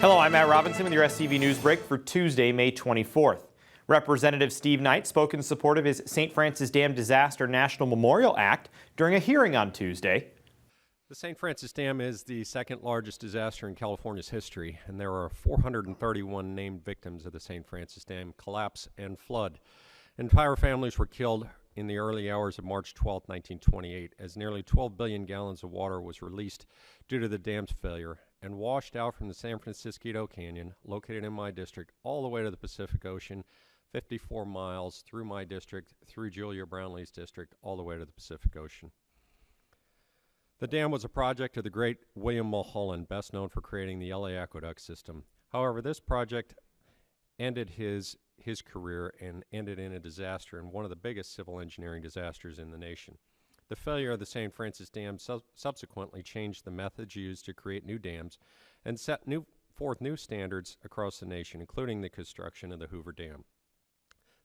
Hello, I'm Matt Robinson with your SCV NewsBreak for Tuesday, May 24th. Representative Steve Knight spoke in support of his St. Francis Dam Disaster National Memorial Act during a hearing on Tuesday. The St. Francis Dam is the second largest disaster in California's history, and there are 431 named victims of the St. Francis Dam collapse and flood. Entire families were killed in the early hours of March 12, 1928, as nearly 12 billion gallons of water was released due to the dam's failure and washed out from the San Francisco Canyon, located in my district, all the way to the Pacific Ocean, 54 miles through my district, through Julia Brownlee's district, all the way to the Pacific Ocean. The dam was a project of the great William Mulholland, best known for creating the LA Aqueduct system. However, this project ended his career and ended in a disaster and one of the biggest civil engineering disasters in the nation. The failure of the St. Francis Dam subsequently changed the methods used to create new dams and set forth new standards across the nation, including the construction of the Hoover Dam.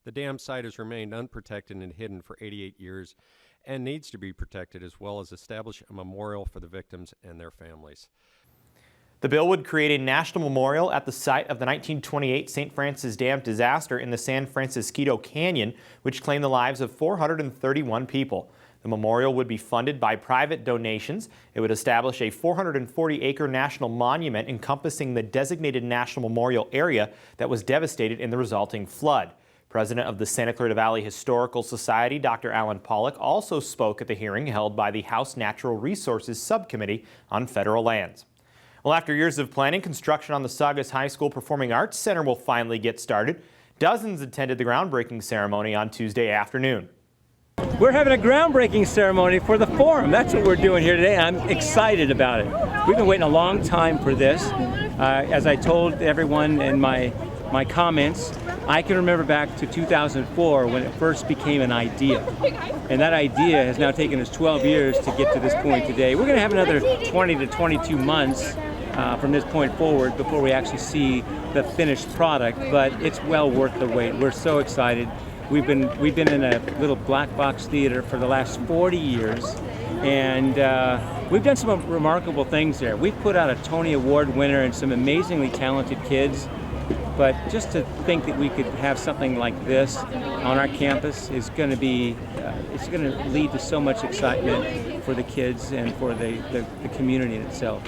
The dam site has remained unprotected and hidden for 88 years and needs to be protected, as well as establish a memorial for the victims and their families. The bill would create a national memorial at the site of the 1928 St. Francis Dam disaster in the San Francisco Canyon, which claimed the lives of 431 people. The memorial would be funded by private donations. It would establish a 440-acre national monument encompassing the designated national memorial area that was devastated in the resulting flood. President of the Santa Clarita Valley Historical Society, Dr. Alan Pollock, also spoke at the hearing held by the House Natural Resources Subcommittee on Federal Lands. Well, after years of planning, construction on the Saugus High School Performing Arts Center will finally get started. Dozens attended the groundbreaking ceremony on Tuesday afternoon. We're having a groundbreaking ceremony for the forum. That's what we're doing here today. I'm excited about it. We've been waiting a long time for this. As I told everyone in my comments, I can remember back to 2004 when it first became an idea. And that idea has now taken us 12 years to get to this point today. We're going to have another 20 to 22 months from this point forward before we actually see the finished product, but it's well worth the wait. We're so excited. We've been in a little black box theater for the last 40 years, and we've done some remarkable things there. We've put out a Tony Award winner and some amazingly talented kids, but just to think that we could have something like this on our campus is going to be, it's going to lead to so much excitement for the kids and for the community itself.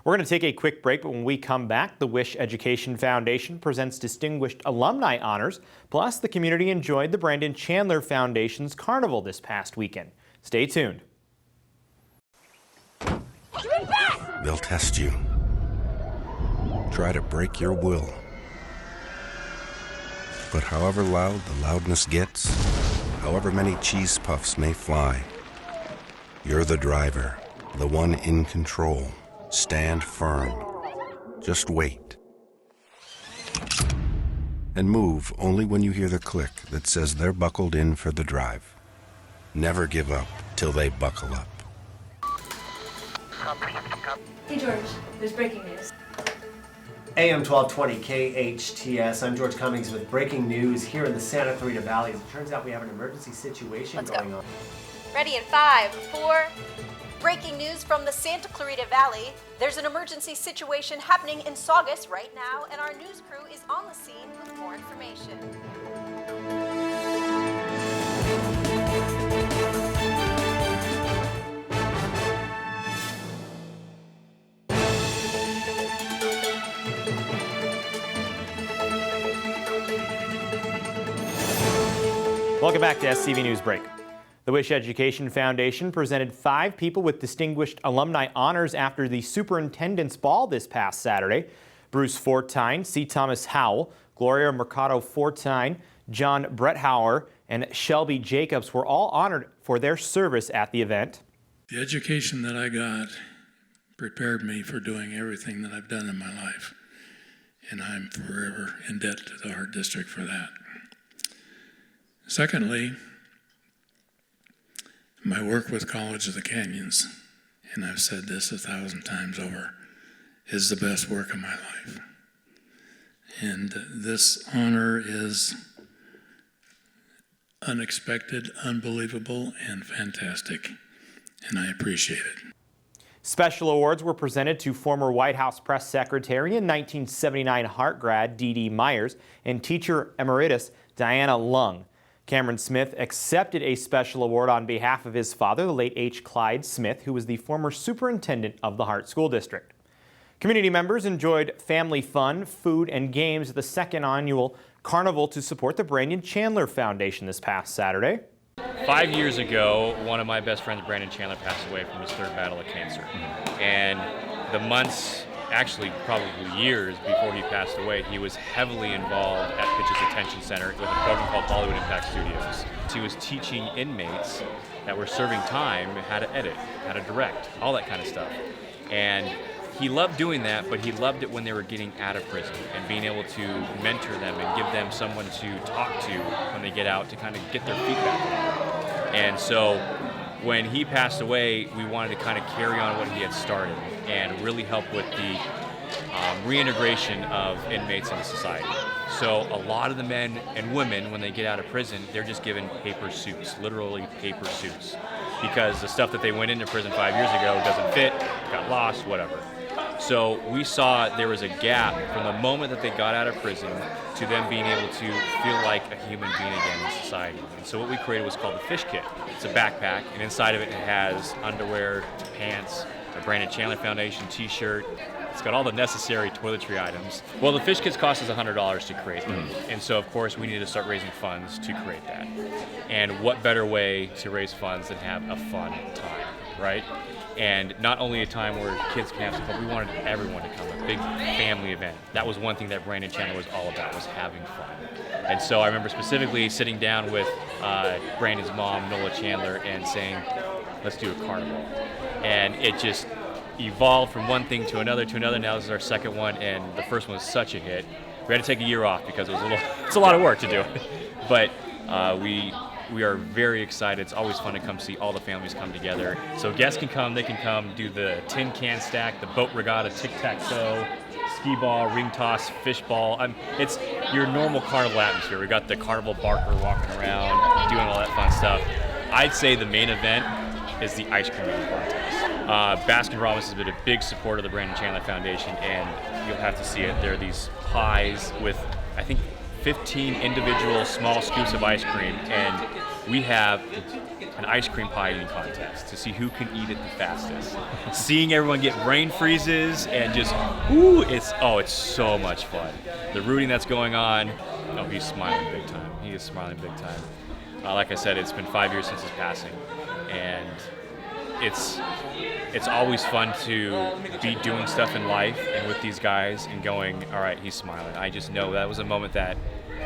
We're going to take a quick break, but when we come back, the Wish Education Foundation presents Distinguished Alumni Honors, plus the community enjoyed the Brandon Chandler Foundation's Carnival this past weekend. Stay tuned. They'll test you. Try to break your will. But however loud the loudness gets, however many cheese puffs may fly, you're the driver, the one in control. Stand firm. Just wait. And move only when you hear the click that says they're buckled in for the drive. Never give up till they buckle up. Hey George, there's breaking news. AM 1220 KHTS. I'm George Cummings with breaking news here in the Santa Clarita Valley. As it turns out we have an emergency situation going on. Ready in 5, 4. Breaking news from the Santa Clarita Valley. There's an emergency situation happening in Saugus right now, and our news crew is on the scene with more information. Welcome back to SCV NewsBreak. The Wish Education Foundation presented 5 people with Distinguished Alumni Honors after the Superintendent's Ball this past Saturday. Bruce Fortine, C. Thomas Howell, Gloria Mercado Fortine, John Bretthauer, and Shelby Jacobs were all honored for their service at the event. The education that I got prepared me for doing everything that I've done in my life, and I'm forever in debt to the Art District for that. Secondly, my work with College of the Canyons, and I've said this 1,000 times over, is the best work of my life. And this honor is unexpected, unbelievable, and fantastic, and I appreciate it. Special awards were presented to former White House press secretary and 1979 Hart grad D.D. Myers and teacher emeritus Diana Lung. Cameron Smith accepted a special award on behalf of his father, the late H. Clyde Smith, who was the former superintendent of the Hart School District. Community members enjoyed family fun, food, and games at the second annual carnival to support the Brandon Chandler Foundation this past Saturday. 5 years ago, one of my best friends, Brandon Chandler, passed away from his third battle of cancer. And the months, actually probably years before he passed away, he was heavily involved at Pitch's Detention Center with a program called Hollywood Impact Studios. He was teaching inmates that were serving time how to edit, how to direct, all that kind of stuff. And he loved doing that, but he loved it when they were getting out of prison and being able to mentor them and give them someone to talk to when they get out to kind of get their feet back. And so when he passed away, we wanted to kind of carry on what he had started and really help with the reintegration of inmates into society. So a lot of the men and women, when they get out of prison, they're just given paper suits, literally paper suits, because the stuff that they went into prison 5 years ago doesn't fit, got lost, whatever. So we saw there was a gap from the moment that they got out of prison to them being able to feel like a human being again in society. And so what we created was called the Fish Kit. It's a backpack, and inside of it has underwear, pants, a Brandon Chandler Foundation t-shirt. It's got all the necessary toiletry items. Well, the Fish Kits cost us $100 to create them. And so, of course, we needed to start raising funds to create that. And what better way to raise funds than have a fun time, right? And not only a time where kids can have some fun, we wanted everyone to come, a big family event. That was one thing that Brandon Chandler was all about, was having fun. And so I remember specifically sitting down with Brandon's mom, Nola Chandler, and saying, let's do a carnival. And it just evolved from one thing to another. Now this is our second one, and the first one was such a hit. We had to take a year off because it's a lot of work to do. But we are very excited. It's always fun to come see all the families come together. So guests can come, they can come do the tin can stack, the boat regatta, tic-tac-toe, skee ball, ring toss, fish ball. It's your normal carnival atmosphere. We got the carnival barker walking around, doing all that fun stuff. I'd say the main event is the ice cream eating contest. Baskin-Robbins has been a big supporter of the Brandon Chandler Foundation, and you'll have to see it. There are these pies with, I think, 15 individual small scoops of ice cream, and we have an ice cream pie eating contest to see who can eat it the fastest. Seeing everyone get brain freezes and just, it's so much fun. The rooting that's going on, he's smiling big time. He is smiling big time. Like I said, it's been 5 years since his passing, and it's always fun to be doing stuff in life and with these guys and going, all right, he's smiling. I just know that was a moment that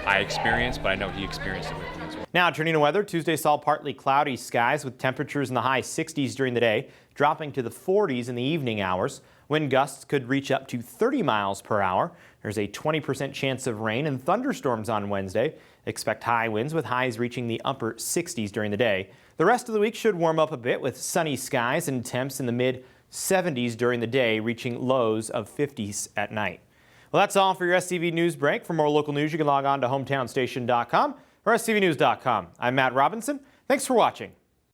I experienced, but I know he experienced it with me as well. Now turning to weather, Tuesday saw partly cloudy skies with temperatures in the high 60s during the day, dropping to the 40s in the evening hours. Wind gusts could reach up to 30 miles per hour. There's a 20% chance of rain and thunderstorms on Wednesday. Expect high winds with highs reaching the upper 60s during the day. The rest of the week should warm up a bit with sunny skies and temps in the mid 70s during the day, reaching lows of 50s at night. Well, that's all for your SCV News Break. For more local news, you can log on to hometownstation.com or scvnews.com. I'm Matt Robinson. Thanks for watching.